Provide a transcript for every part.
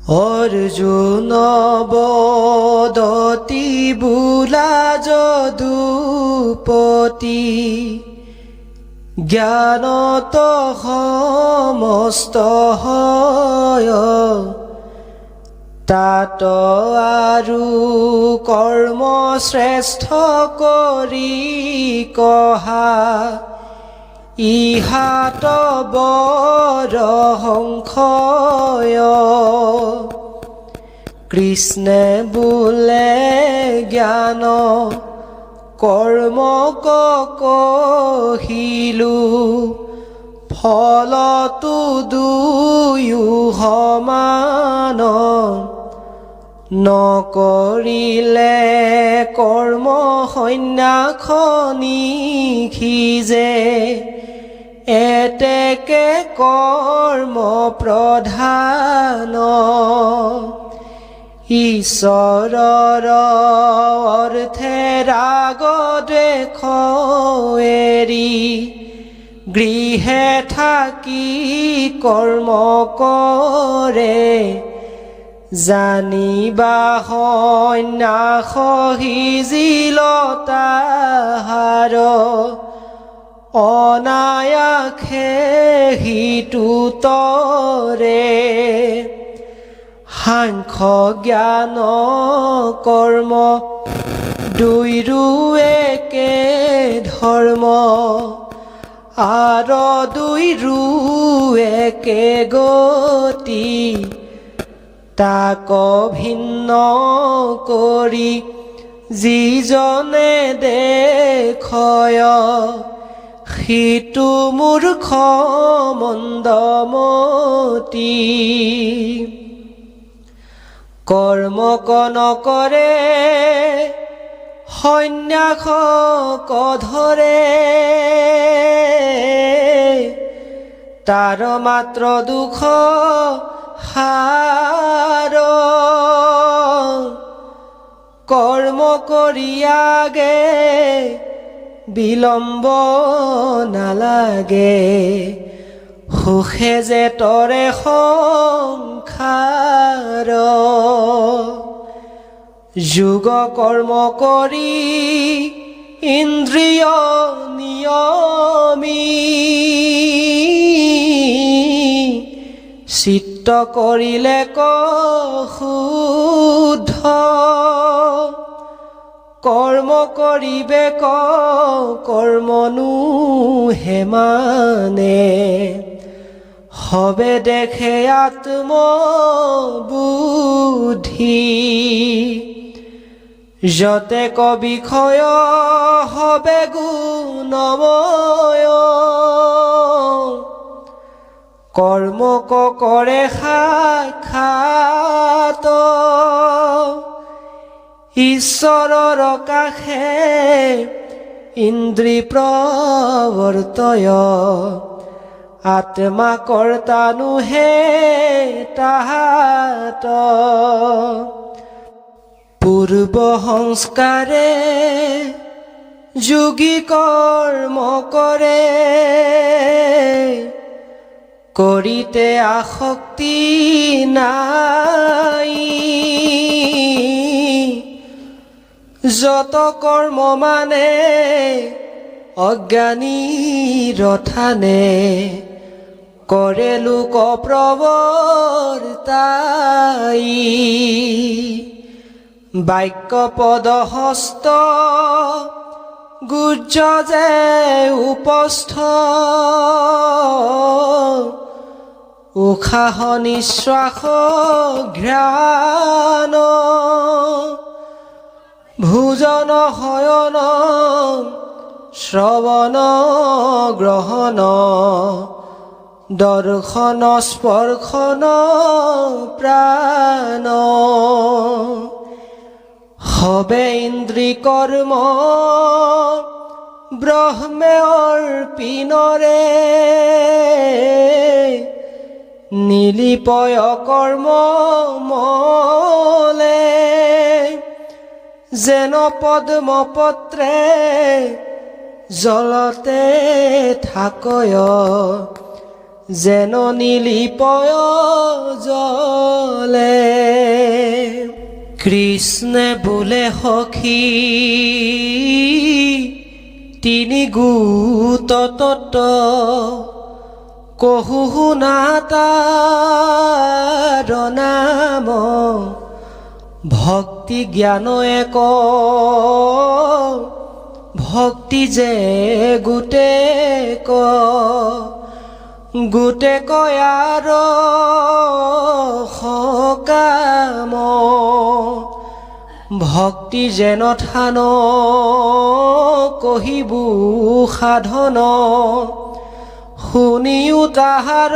অৰ্জুন বদতি বোলা যদুপতি জ্ঞানত সমস্ত হয় তাত আৰু কৰ্ম শ্ৰেষ্ঠ কৰি কহা ইহাত বৰ সংশয় কৃষ্ণে বোলে জ্ঞান কৰ্ম কহিলো ফলতো দুয়ো সমান নকৰিলে কৰ্ম সন্ন্যাসী নিখিজে এতেকে কৰ্ম প্ৰধান ঈশ্বৰৰ অৰ্থে ৰাগ দ্বেষ এৰি গৃহে থাকি কৰ্ম কৰে জানিবা সন্ন্যাস সিজিলতাহাৰ অনায়াসে হিতু তৰে সাংখ্য জ্ঞান কৰ্ম দুইৰো একে ধৰ্ম আৰু দুইৰো একে গতি তাক ভিন্ন কৰি যিজনে দেখয় সিটো মূৰ্খ মন্দমতি কৰ্ম নকৰে সন্ন্যাসক ধৰে তাৰ মাত্ৰ দুখ সাৰ কৰ্ম কৰি আগে বিলম্ব নালাগে সুখে যে তৰে সংসাৰ যোগ কৰ্ম কৰি ইন্দ্ৰিয় নিয়মী চিত্ত কৰিলে শুদ্ধ কৰ্ম কৰিবে কৰ্মনো হেমানে হবে দেখে আত্মবুদ্ধি যতে বিষয় হবে গুণময় কৰ্ম কৰে সাক্ষাৎ ঈশ্বৰৰ কাষে ইন্দ্ৰিয় প্ৰৱৰ্তয় আত্মা কৰ্তানো হে তাহাত পূৰ্ব সংস্কাৰে যোগী কৰ্ম কৰে কৰিতে আসক্তি নাই যত কৰ্ম মানে অজ্ঞানী ৰথানে কৰে লোক প্ৰৱৰ্তাই বাক্য পদ হস্ত গুজ্জ যে উপস্থ উশাহ নিশ্বাস ঘ্ৰাণ ভোজন শয়ন শ্ৰৱণ গ্ৰহণ দৰ্শন স্পৰ্শন প্ৰাণ হবে ইন্দ্ৰিয় কৰ্ম ব্ৰহ্মে অৰ্পিনৰে নিলিপয় কৰ্ম মলে যেন পদ্মপত্ৰে জলতে থাকয় যেন নিলিপয় জলে কৃষ্ণে বোলে সখী তিনি গোট তত্ত্ব কহু শুনা তাৰ নাম ভক্তি জ্ঞান এক ভক্তি যে গোটেক কয়াৰ সকাম ভক্তি যেন থান কহিবু সাধন শুনিও তাহাৰ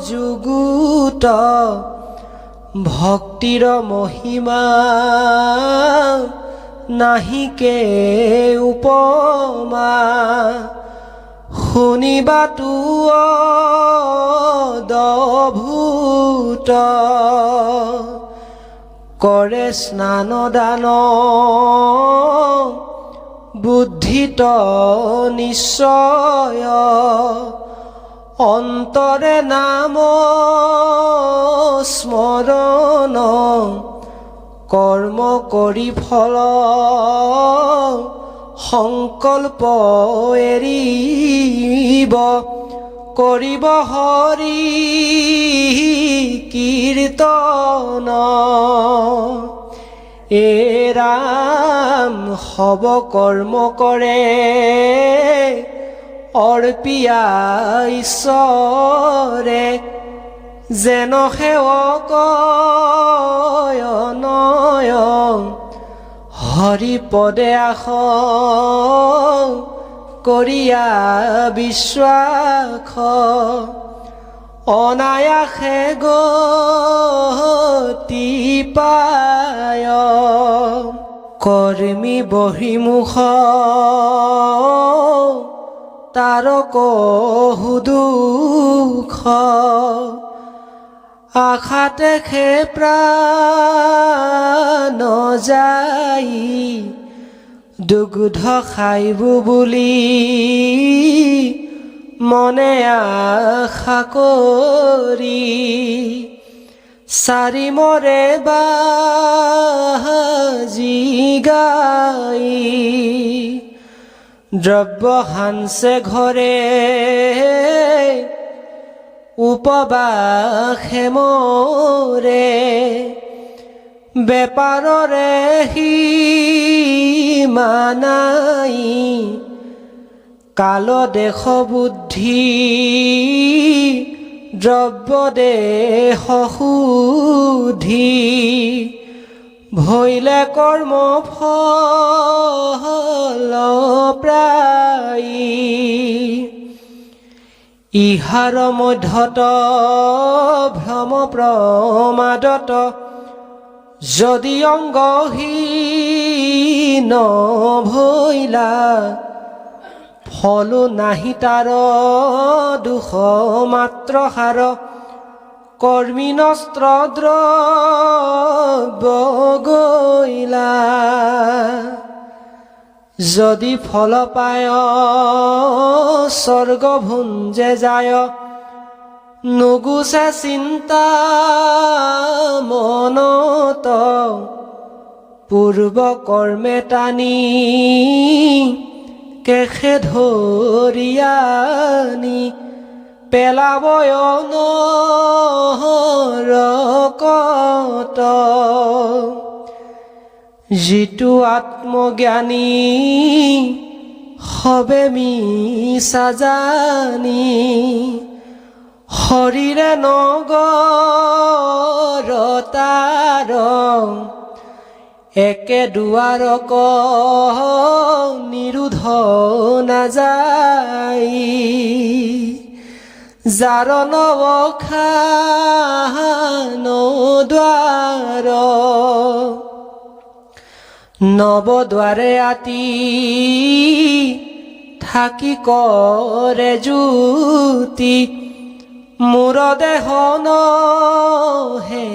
যুগুত ভক্তিৰ মহিমা নাহিকে উপমা শুনিবাতো অদভূত কৰে স্নান দান বুদ্ধিত নিশ্চয় অন্তৰে নাম স্মৰণ কৰ্ম কৰি ফল সংকল্প এৰিব কৰিব হৰি কীৰ্তন এ ৰাম হব কৰ্ম কৰে অৰ্পিয়া ঈশ্বৰে যেন সেৱক নয় হৰি পদে আস কৰিয়া বিশ্বাস অনায়াসে গতি পায় কৰ্মী বহিমুখ তাৰ কহু দুখ আশাতে খে প্ৰাণ যাই দুগ্ধ খাইবু বুলি মনে আশা কৰি চাৰি মৰে বাজি গাই দ্ৰব্য হানছে ঘৰে উপবাসে মৰে বেপাৰৰে সীমা নাই কাল দেশ বুদ্ধি দ্ৰব্য দেশ সুধি ভৈলে কৰ্ম ফল প্ৰায় ইহাৰ মধ্যত ভ্ৰম প্ৰমাদত যদি অংগহীন ভৈলা ফলো নাহি তাৰ দুখ মাত্ৰ সাৰ কৰ্মী নস্ত্ৰ দ্ৰব্য গৈলা যদি ফল পায় স্বৰ্গ ভুঞ্জে যায় নুগুচে চিন্তা মনত পূৰ্ব কৰ্মে টানি কেশে ধৰিয়ানি পেলাবয় নৰকত যিটো আত্মজ্ঞানী হবে মিছা জানি হৰিৰে নগৰ তাৰ একে দুৱাৰক নিৰোধ নাযায় যাৰ নৱখান দ্বাৰ নৱদ্বাৰে আতি থাকি কৰে জ্যোতি মোৰ দেহ নহে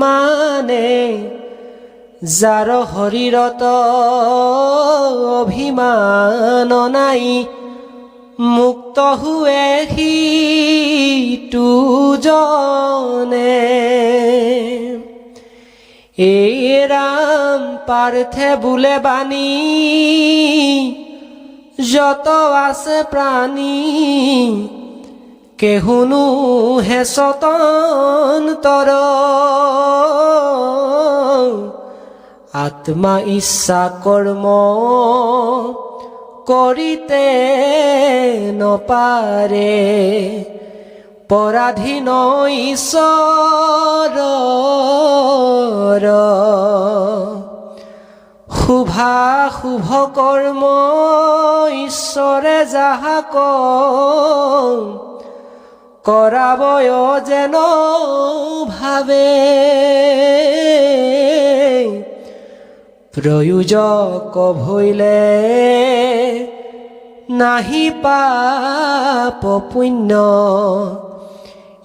মানে যাৰ শৰীৰত অভিমান নাই মুক্ত হুৱে সিটো জনে এই ৰাম পাৰ্থে বোলে বাণী যত আছে প্ৰাণী কেহুনো হে স্বতন্তৰ আত্মা ইচ্ছা কৰ্ম কৰিতে নপাৰে পৰাধীন ঈশ্বৰৰ শুভাশুভ কৰ্ম ঈশ্বৰে যাহাক কৰাবয় যেন ভাবে প্ৰয়োজক ভৈলে নাহি পাপ পুণ্য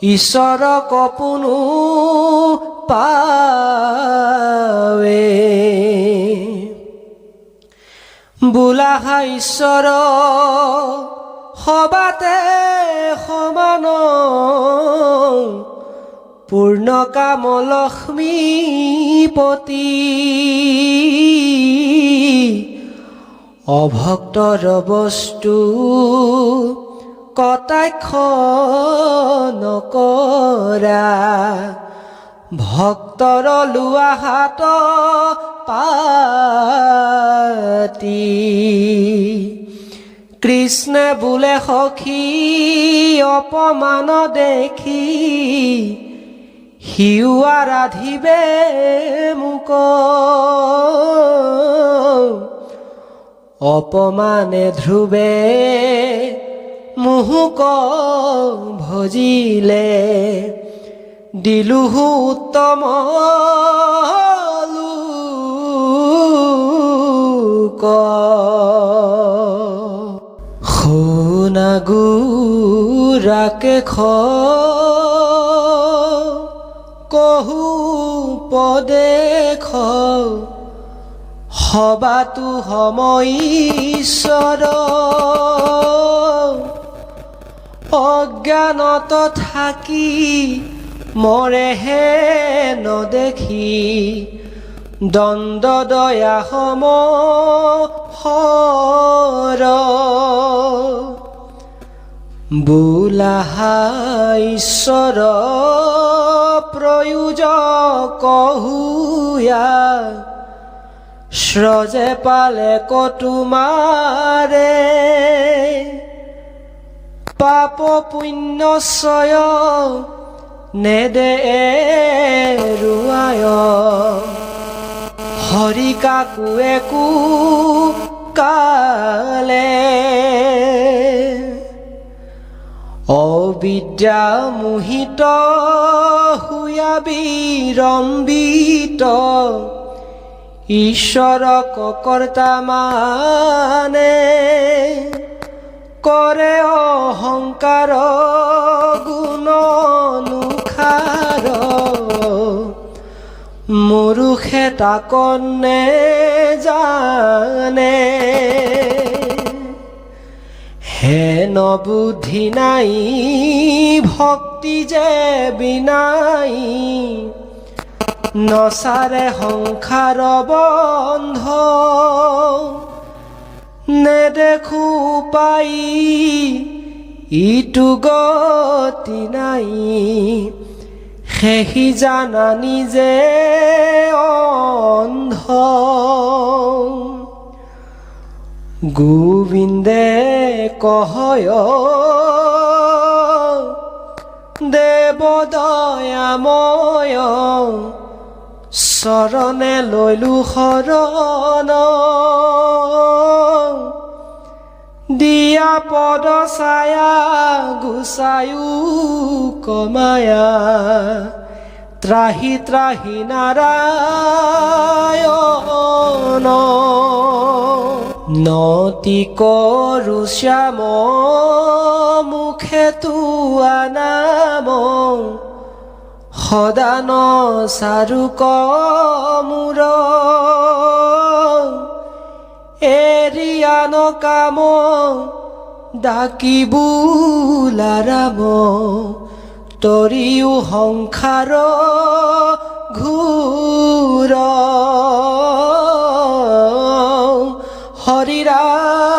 ঈশ্বৰক পুনু পাৱে বোলাহা ঈশ্বৰ সবাতে সমান পূৰ্ণ কাম লক্ষ্মীপতি অভক্তৰ বস্তু কটাক্ষ নকৰা ভক্তৰ লোৱা হাত পাতি কৃষ্ণে বোলে সখী অপমান দেখি হিউৱা ৰাধিবে মোক অপমানে ধ্ৰুৱে মোহক ভজিলে দিলোহু উত্তম লোক শুনাগুৰাকে কহু পদেশ সবাতো সময় ঈশ্বৰ অজ্ঞানত থাকি মৰেহে নদেখি দ্বন্দ্ব দয়া সমহৰ বোলাহা ঈশ্বৰ প্ৰয়োজক হুয়া স্ৰজে পালে কতুমাৰে পাপ পুণ্য ছয় নেদে এৰুৱায় হৰি কাকো একো কালে অবিদ্যা মোহিত হুয়া বিৰম্বিত ঈশ্বৰক কৰ্তা মানে কৰে অহংকাৰ গুণ অনুসাৰ মূৰুখে তাক নেজানে হেন বুদ্ধি নাই ভক্তি যে বিনাই নচাৰে সংসাৰ বন্ধ নেদেখো পাই ইটো গতি নাই সেহি জানা নিজে অন্ধ গোবিন্দে কহয় দেৱ দয়াময় চৰণে লৈলো শৰণ দিয়া পদ ছায়া গুচায়ো কমায়া ত্ৰাহি ত্ৰাহি নাৰায়ণ নতি কৰো শ্যাম মুখে তোৱা নাম সদান চাৰুক মূৰ এৰিয়ান কাম ডাকি বোলাৰাম তৰিও সংসাৰ ঘূৰ হৰি ৰাম